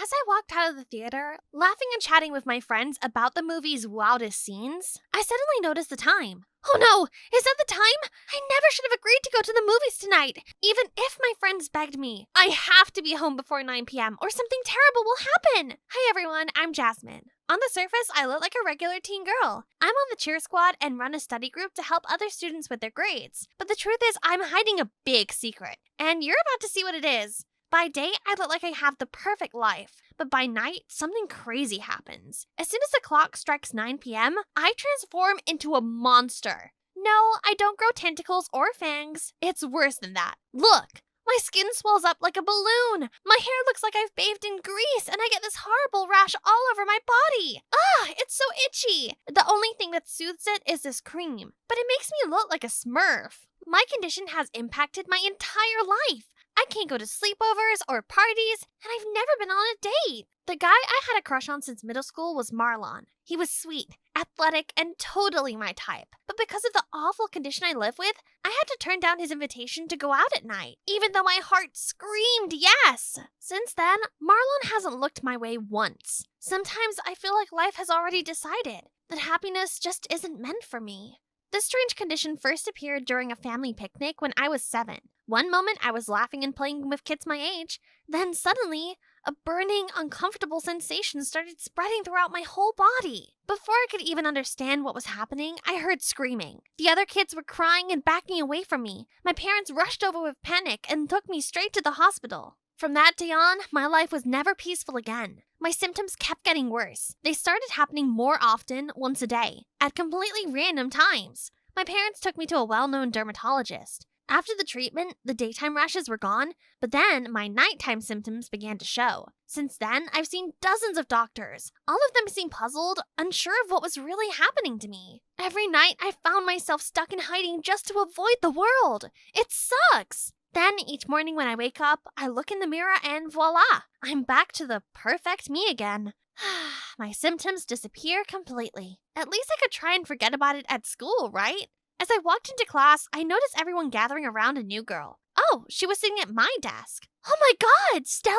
As I walked out of the theater, laughing and chatting with my friends about the movie's wildest scenes, I suddenly noticed the time. Oh no! Is that the time? I never should have agreed to go to the movies tonight, even if my friends begged me. I have to be home before 9 p.m. or something terrible will happen. Hi everyone, I'm Jasmine. On the surface, I look like a regular teen girl. I'm on the cheer squad and run a study group to help other students with their grades. But the truth is, I'm hiding a big secret, and you're about to see what it is. By day, I look like I have the perfect life, but by night, something crazy happens. As soon as the clock strikes 9 p.m., I transform into a monster. No, I don't grow tentacles or fangs. It's worse than that. Look! My skin swells up like a balloon. My hair looks like I've bathed in grease, and I get this horrible rash all over my body. It's so itchy. The only thing that soothes it is this cream, but it makes me look like a smurf. My condition has impacted my entire life. I can't go to sleepovers or parties, and I've never been on a date. The guy I had a crush on since middle school was Marlon. He was sweet, athletic, and totally my type. But because of the awful condition I live with, I had to turn down his invitation to go out at night, even though my heart screamed yes. Since then, Marlon hasn't looked my way once. Sometimes I feel like life has already decided that happiness just isn't meant for me. This strange condition first appeared during a family picnic when I was 7. One moment I was laughing and playing with kids my age, then suddenly, a burning, uncomfortable sensation started spreading throughout my whole body. Before I could even understand what was happening, I heard screaming. The other kids were crying and backing away from me. My parents rushed over with panic and took me straight to the hospital. From that day on, my life was never peaceful again. My symptoms kept getting worse. They started happening more often, once a day, at completely random times. My parents took me to a well-known dermatologist. After the treatment, the daytime rashes were gone, but then my nighttime symptoms began to show. Since then, I've seen dozens of doctors. All of them seemed puzzled, unsure of what was really happening to me. Every night, I found myself stuck in hiding just to avoid the world. It sucks! Then, each morning when I wake up, I look in the mirror and voila! I'm back to the perfect me again. My symptoms disappear completely. At least I could try and forget about it at school, right? As I walked into class, I noticed everyone gathering around a new girl. Oh, she was sitting at my desk. Oh my god, Stella?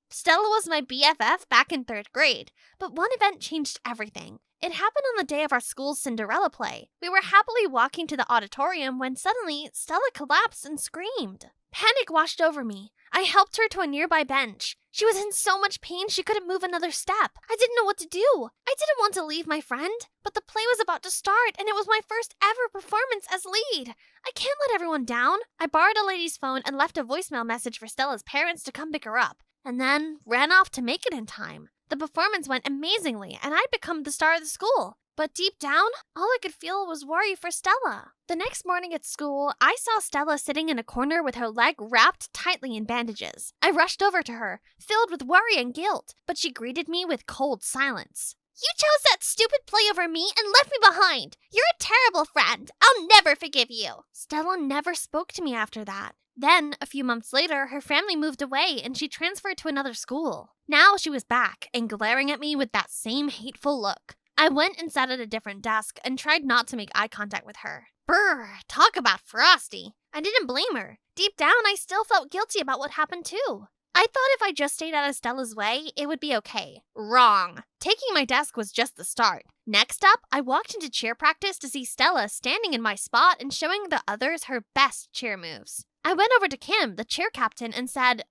Stella was my BFF back in 3rd grade, but one event changed everything. It happened on the day of our school's Cinderella play. We were happily walking to the auditorium when suddenly Stella collapsed and screamed. Panic washed over me. I helped her to a nearby bench. She was in so much pain she couldn't move another step. I didn't know what to do. I didn't want to leave my friend, but the play was about to start and it was my first ever performance as lead. I can't let everyone down. I borrowed a lady's phone and left a voicemail message for Stella's parents to come pick her up, and then ran off to make it in time. The performance went amazingly and I'd become the star of the school. But deep down, all I could feel was worry for Stella. The next morning at school, I saw Stella sitting in a corner with her leg wrapped tightly in bandages. I rushed over to her, filled with worry and guilt, but she greeted me with cold silence. You chose that stupid play over me and left me behind. You're a terrible friend. I'll never forgive you. Stella never spoke to me after that. Then, a few months later, her family moved away and she transferred to another school. Now she was back and glaring at me with that same hateful look. I went and sat at a different desk and tried not to make eye contact with her. Brr, talk about frosty. I didn't blame her. Deep down, I still felt guilty about what happened too. I thought if I just stayed out of Stella's way, it would be okay. Wrong. Taking my desk was just the start. Next up, I walked into cheer practice to see Stella standing in my spot and showing the others her best cheer moves. I went over to Kim, the cheer captain, and said,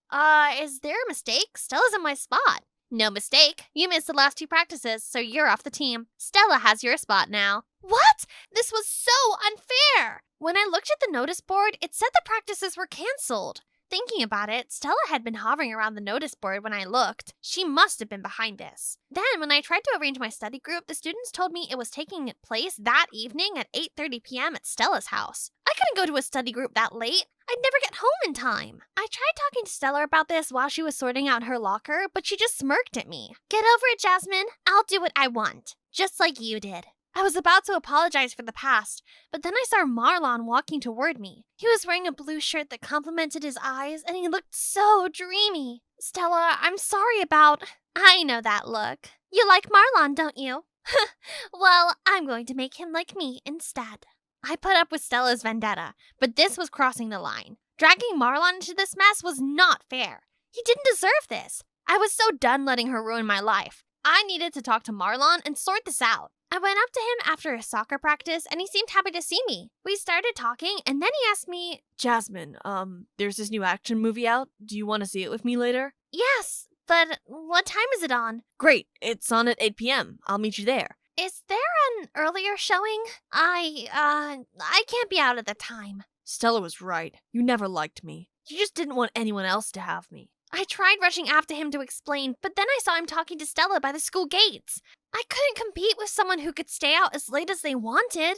is there a mistake? Stella's in my spot. No mistake. You missed the last 2 practices, so you're off the team. Stella has your spot now. What? This was so unfair! When I looked at the notice board, it said the practices were canceled. Thinking about it, Stella had been hovering around the notice board when I looked. She must have been behind this. Then, when I tried to arrange my study group, the students told me it was taking place that evening at 8:30 p.m. at Stella's house. I couldn't go to a study group that late. I'd never get home in time. I tried talking to Stella about this while she was sorting out her locker, but she just smirked at me. Get over it, Jasmine. I'll do what I want. Just like you did. I was about to apologize for the past, but then I saw Marlon walking toward me. He was wearing a blue shirt that complemented his eyes, and he looked so dreamy. Stella, I'm sorry about... I know that look. You like Marlon, don't you? Well, I'm going to make him like me instead. I put up with Stella's vendetta, but this was crossing the line. Dragging Marlon into this mess was not fair. He didn't deserve this. I was so done letting her ruin my life. I needed to talk to Marlon and sort this out. I went up to him after a soccer practice and he seemed happy to see me. We started talking and then he asked me, Jasmine, there's this new action movie out. Do you want to see it with me later? Yes, but what time is it on? Great, it's on at 8 p.m. I'll meet you there. Is there an earlier showing? I can't be out at the time. Stella was right. You never liked me. You just didn't want anyone else to have me. I tried rushing after him to explain, but then I saw him talking to Stella by the school gates. I couldn't compete with someone who could stay out as late as they wanted.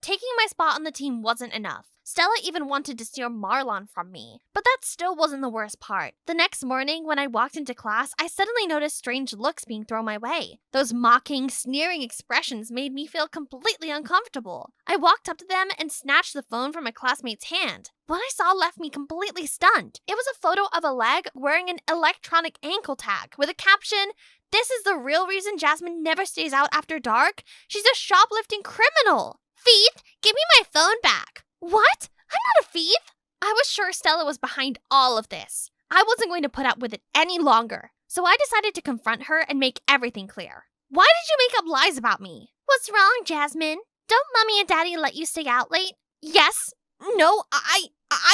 Taking my spot on the team wasn't enough. Stella even wanted to steal Marlon from me, but that still wasn't the worst part. The next morning, when I walked into class, I suddenly noticed strange looks being thrown my way. Those mocking, sneering expressions made me feel completely uncomfortable. I walked up to them and snatched the phone from my classmate's hand. What I saw left me completely stunned. It was a photo of a leg wearing an electronic ankle tag with a caption, "This is the real reason Jasmine never stays out after dark. She's a shoplifting criminal. Thief, give me my phone back." What? I'm not a thief. I was sure Stella was behind all of this. I wasn't going to put up with it any longer. So I decided to confront her and make everything clear. Why did you make up lies about me? What's wrong, Jasmine? Don't Mommy and Daddy let you stay out late? Yes. No, I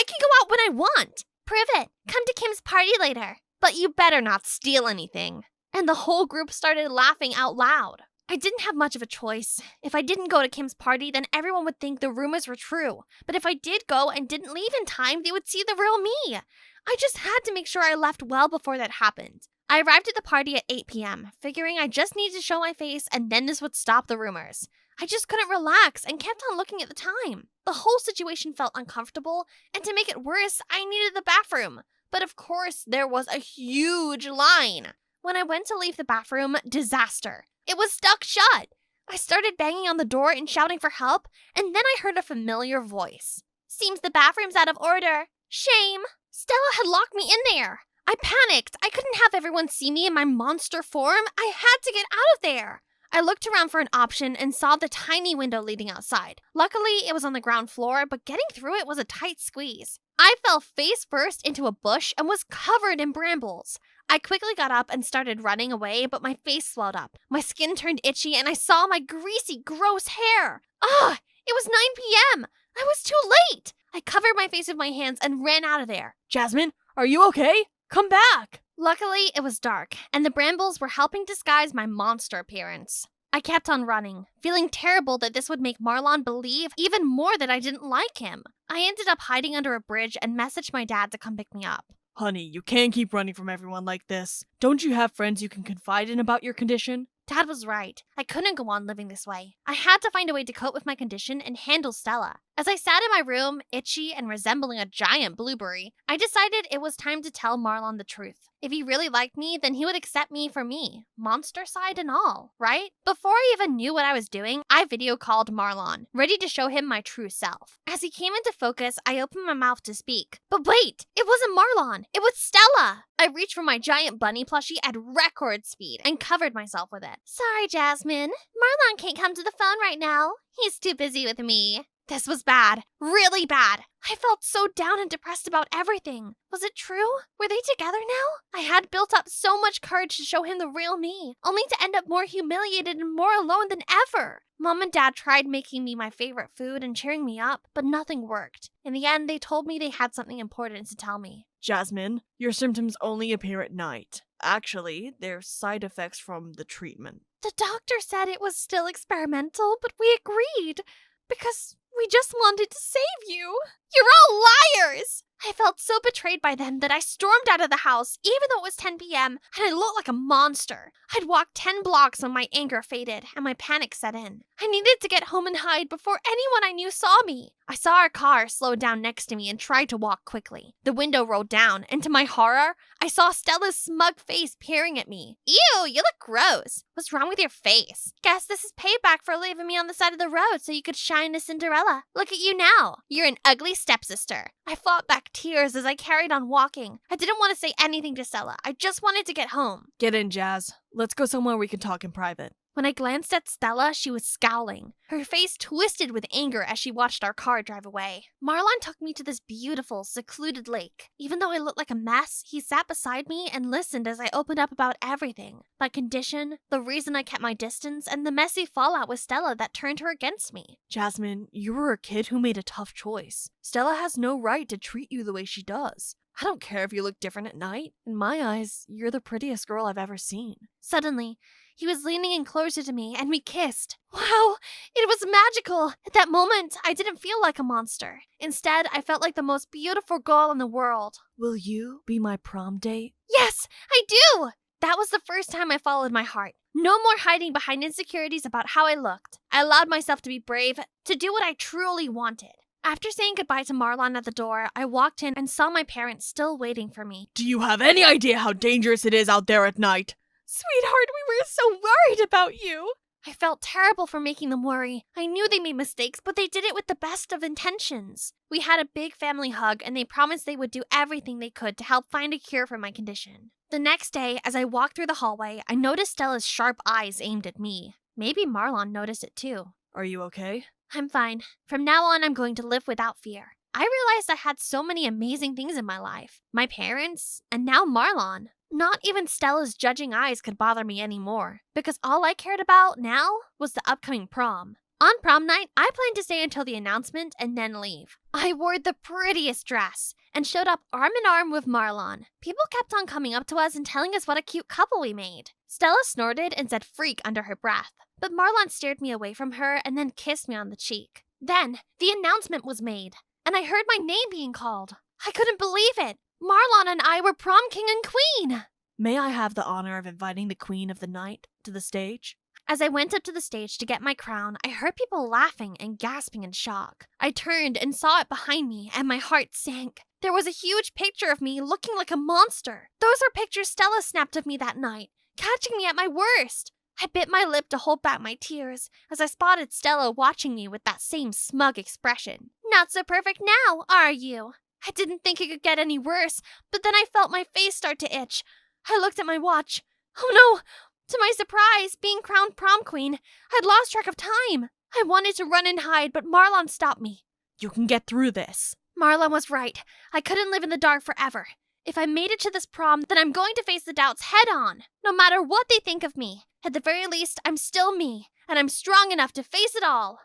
can go out when I want. Prove it. Come to Kim's party later. But you better not steal anything. And the whole group started laughing out loud. I didn't have much of a choice. If I didn't go to Kim's party, then everyone would think the rumors were true. But if I did go and didn't leave in time, they would see the real me. I just had to make sure I left well before that happened. I arrived at the party at 8 p.m., figuring I just needed to show my face and then this would stop the rumors. I just couldn't relax and kept on looking at the time. The whole situation felt uncomfortable, and to make it worse, I needed the bathroom. But of course, there was a huge line. When I went to leave the bathroom, disaster. It was stuck shut. I started banging on the door and shouting for help, and then I heard a familiar voice. Seems the bathroom's out of order. Shame. Stella had locked me in there. I panicked. I couldn't have everyone see me in my monster form. I had to get out of there. I looked around for an option and saw the tiny window leading outside. Luckily, it was on the ground floor, but getting through it was a tight squeeze. I fell face first into a bush and was covered in brambles. I quickly got up and started running away, but my face swelled up. My skin turned itchy and I saw my greasy, gross hair. Ugh! It was 9 p.m. I was too late. I covered my face with my hands and ran out of there. Jasmine, are you okay? Come back! Luckily, it was dark, and the brambles were helping disguise my monster appearance. I kept on running, feeling terrible that this would make Marlon believe even more that I didn't like him. I ended up hiding under a bridge and messaged my dad to come pick me up. Honey, you can't keep running from everyone like this. Don't you have friends you can confide in about your condition? Dad was right. I couldn't go on living this way. I had to find a way to cope with my condition and handle Stella. As I sat in my room, itchy and resembling a giant blueberry, I decided it was time to tell Marlon the truth. If he really liked me, then he would accept me for me, monster side and all, right? Before I even knew what I was doing, I video called Marlon, ready to show him my true self. As he came into focus, I opened my mouth to speak. But wait, it wasn't Marlon, it was Stella! I reached for my giant bunny plushie at record speed and covered myself with it. Sorry, Jasmine. Marlon can't come to the phone right now. He's too busy with me. This was bad. Really bad. I felt so down and depressed about everything. Was it true? Were they together now? I had built up so much courage to show him the real me, only to end up more humiliated and more alone than ever. Mom and Dad tried making me my favorite food and cheering me up, but nothing worked. In the end, they told me they had something important to tell me. Jasmine, your symptoms only appear at night. Actually, they're side effects from the treatment. The doctor said it was still experimental, but we agreed. Because we just wanted to save you. You're all liars! I felt so betrayed by them that I stormed out of the house, even though it was 10 p.m., and I looked like a monster. I'd walked 10 blocks when my anger faded and my panic set in. I needed to get home and hide before anyone I knew saw me. I saw our car slow down next to me and tried to walk quickly. The window rolled down, and to my horror, I saw Stella's smug face peering at me. Ew, you look gross. What's wrong with your face? Guess this is payback for leaving me on the side of the road so you could shine a Cinderella. Look at you now. You're an ugly stepsister. I fought back tears as I carried on walking. I didn't want to say anything to Stella. I just wanted to get home. Get in, Jazz. Let's go somewhere we can talk in private. When I glanced at Stella, she was scowling. Her face twisted with anger as she watched our car drive away. Marlon took me to this beautiful, secluded lake. Even though I looked like a mess, he sat beside me and listened as I opened up about everything. My condition, the reason I kept my distance, and the messy fallout with Stella that turned her against me. Jasmine, you were a kid who made a tough choice. Stella has no right to treat you the way she does. I don't care if you look different at night. In my eyes, you're the prettiest girl I've ever seen. Suddenly, he was leaning in closer to me and we kissed. Wow, it was magical. At that moment, I didn't feel like a monster. Instead, I felt like the most beautiful girl in the world. Will you be my prom date? Yes, I do! That was the first time I followed my heart. No more hiding behind insecurities about how I looked. I allowed myself to be brave, to do what I truly wanted. After saying goodbye to Marlon at the door, I walked in and saw my parents still waiting for me. Do you have any idea how dangerous it is out there at night? Sweetheart, we were so worried about you. I felt terrible for making them worry. I knew they made mistakes, but they did it with the best of intentions. We had a big family hug, and they promised they would do everything they could to help find a cure for my condition. The next day, as I walked through the hallway, I noticed Stella's sharp eyes aimed at me. Maybe Marlon noticed it too. Are you okay? I'm fine. From now on, I'm going to live without fear. I realized I had so many amazing things in my life. My parents, and now Marlon. Not even Stella's judging eyes could bother me anymore, because all I cared about now was the upcoming prom. On prom night, I planned to stay until the announcement and then leave. I wore the prettiest dress and showed up arm in arm with Marlon. People kept on coming up to us and telling us what a cute couple we made. Stella snorted and said freak under her breath, but Marlon steered me away from her and then kissed me on the cheek. Then, the announcement was made, and I heard my name being called. I couldn't believe it. Marlon and I were prom king and queen. May I have the honor of inviting the queen of the night to the stage? As I went up to the stage to get my crown, I heard people laughing and gasping in shock. I turned and saw it behind me, and my heart sank. There was a huge picture of me looking like a monster. Those are pictures Stella snapped of me that night, catching me at my worst. I bit my lip to hold back my tears as I spotted Stella watching me with that same smug expression. Not so perfect now, are you? I didn't think it could get any worse, but then I felt my face start to itch. I looked at my watch. Oh no! To my surprise, being crowned prom queen, I'd lost track of time. I wanted to run and hide, but Marlon stopped me. You can get through this. Marlon was right. I couldn't live in the dark forever. If I made it to this prom, then I'm going to face the doubts head on, no matter what they think of me. At the very least, I'm still me, and I'm strong enough to face it all.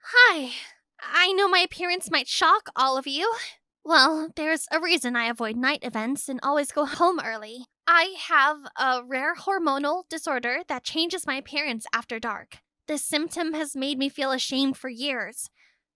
Hi. I know my appearance might shock all of you. Well, there's a reason I avoid night events and always go home early. I have a rare hormonal disorder that changes my appearance after dark. This symptom has made me feel ashamed for years.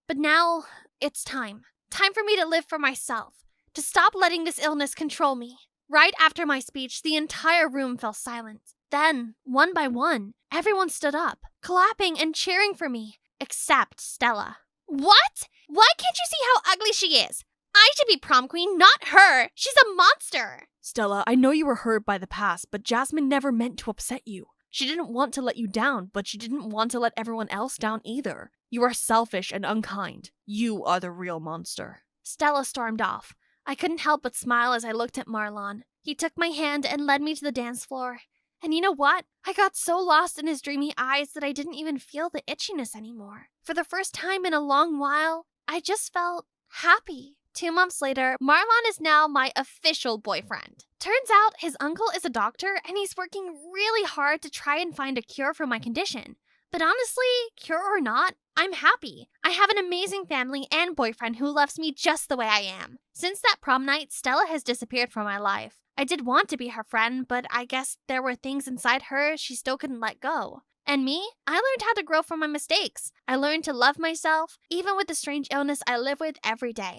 But now, it's time. Time for me to live for myself. To stop letting this illness control me. Right after my speech, the entire room fell silent. Then, one by one, everyone stood up, clapping and cheering for me, except Stella. What? Why can't you see how ugly she is? I should be prom queen, not her. She's a monster. Stella, I know you were hurt by the past, but Jasmine never meant to upset you. She didn't want to let you down, but she didn't want to let everyone else down either. You are selfish and unkind. You are the real monster. Stella stormed off. I couldn't help but smile as I looked at Marlon. He took my hand and led me to the dance floor. And you know what? I got so lost in his dreamy eyes that I didn't even feel the itchiness anymore. For the first time in a long while, I just felt happy. 2 months later, Marlon is now my official boyfriend. Turns out his uncle is a doctor and he's working really hard to try and find a cure for my condition. But honestly, cure or not, I'm happy. I have an amazing family and boyfriend who loves me just the way I am. Since that prom night, Stella has disappeared from my life. I did want to be her friend, but I guess there were things inside her she still couldn't let go. And me? I learned how to grow from my mistakes. I learned to love myself, even with the strange illness I live with every day.